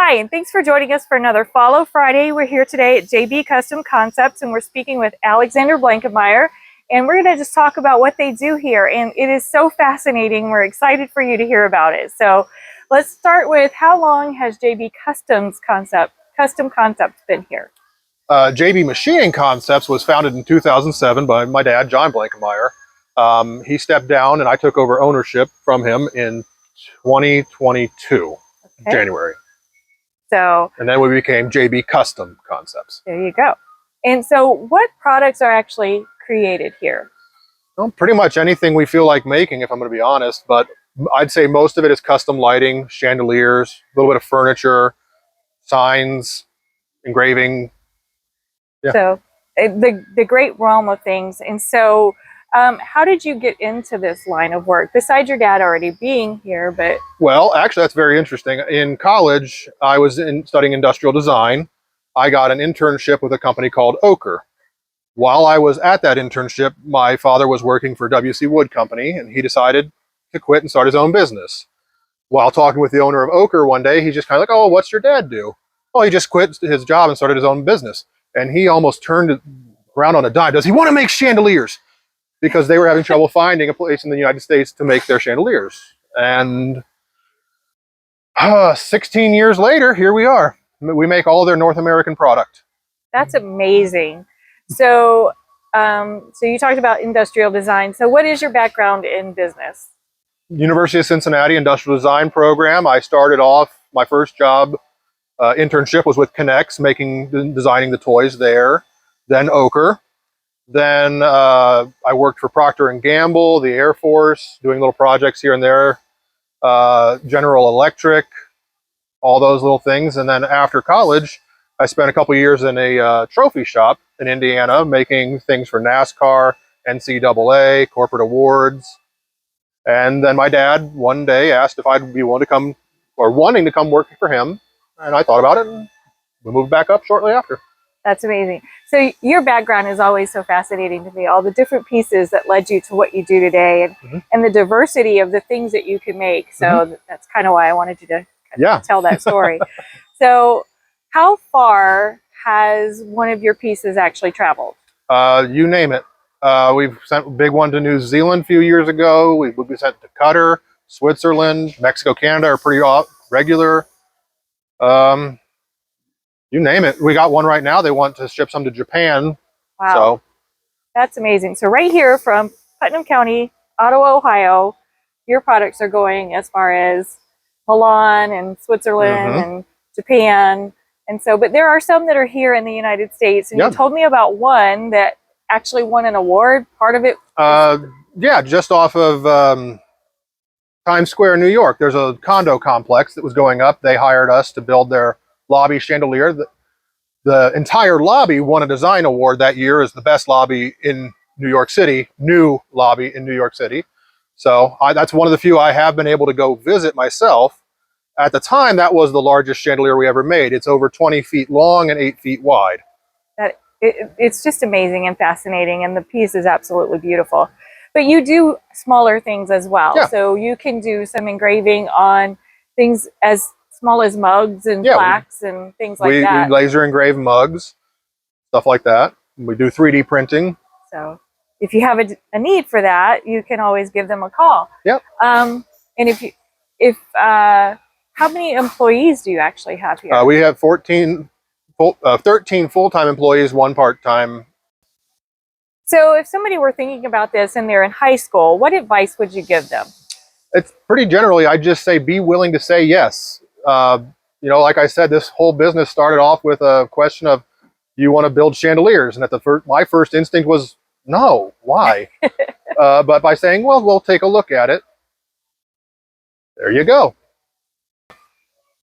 Hi, and thanks for joining us for another Follow Friday. We're here today at JB Custom Concepts, and we're speaking with Alexander Blankemeyer, and we're going to just talk about what they do here. And it is so fascinating. We're excited for you to hear about it. So let's start with, how long has JB Custom Concepts been here? JB Machining Concepts was founded in 2007 by my dad, John Blankemeyer. He stepped down and I took over ownership from him in 2022, January. And then we became JB Custom Concepts. There you go. And so what products are actually created here? Well, pretty much anything we feel like making, if I'm going to be honest, but I'd say most of it is custom lighting, chandeliers, a little bit of furniture, signs, engraving. Yeah. So the great realm of things. And so how did you get into this line of work, besides your dad already being here? Well, actually, that's very interesting. In college, I was studying industrial design. I got an internship with a company called OCHRE. While I was at that internship, my father was working for WC Wood Company, and he decided to quit and start his own business. While talking with the owner of OCHRE one day, he's just kind of like, "Oh, what's your dad do?" "Oh, he just quit his job and started his own business." And he almost turned around on a dime. "Does he want to make chandeliers?" Because they were having trouble finding a place in the United States to make their chandeliers. And 16 years later, here we are. We make all their North American product. That's amazing. So, so you talked about industrial design. So what is your background in business? University of Cincinnati Industrial Design Program. I started off, my first job internship was with Connects, designing the toys there. Then OCHRE. Then I worked for Procter & Gamble, the Air Force, doing little projects here and there, General Electric, all those little things. And then after college, I spent a couple years in a trophy shop in Indiana, making things for NASCAR, NCAA, corporate awards. And then my dad one day asked if I'd be willing to come, or wanting to come work for him. And I thought about it, and we moved back up shortly after. That's amazing. So your background is always so fascinating to me, all the different pieces that led you to what you do today, and the diversity of the things that you can make. So that's kind of why I wanted you to tell that story. So how far has one of your pieces actually traveled? You name it. We've sent a big one to New Zealand a few years ago. We've sent to Qatar, Switzerland, Mexico, Canada are pretty regular. You name it. We got one right now. They want to ship some to Japan. Wow. So that's amazing. So right here from Putnam County, Ottawa, Ohio, your products are going as far as Milan and Switzerland and Japan. And so, but there are some that are here in the United States. And you told me about one that actually won an award. Part of it? Yeah, just off of Times Square, New York. There's a condo complex that was going up. They hired us to build their lobby chandelier. The entire lobby won a design award that year as the best lobby in New York City, new lobby in New York City. So that's one of the few I have been able to go visit myself. At the time, that was the largest chandelier we ever made. It's over 20 feet long and 8 feet wide. It's just amazing and fascinating, and the piece is absolutely beautiful. But you do smaller things as well. Yeah. So you can do some engraving on things as small as mugs and plaques and things like that. We laser engrave mugs, stuff like that. We do 3D printing. So if you have a need for that, you can always give them a call. Yep. And how many employees do you actually have here? We have 13 full-time employees, 1 part-time. So if somebody were thinking about this and they're in high school, what advice would you give them? It's pretty generally, I just say be willing to say yes. You know, like I said, this whole business started off with a question of, do you want to build chandeliers? And my first instinct was, no, why? But by saying, well, we'll take a look at it. There you go.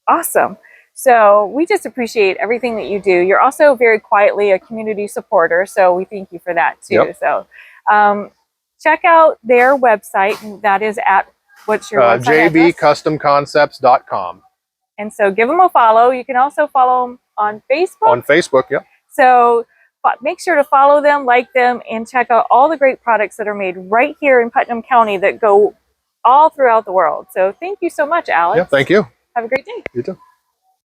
Awesome. So we just appreciate everything that you do. You're also very quietly a community supporter, so we thank you for that too. Yep. So check out their website, and that is at, what's your website? jbcustomconcepts.com. And so give them a follow. You can also follow them on Facebook. On Facebook, yeah. So make sure to follow them, like them, and check out all the great products that are made right here in Putnam County that go all throughout the world. So thank you so much, Alex. Yeah, thank you. Have a great day. You too.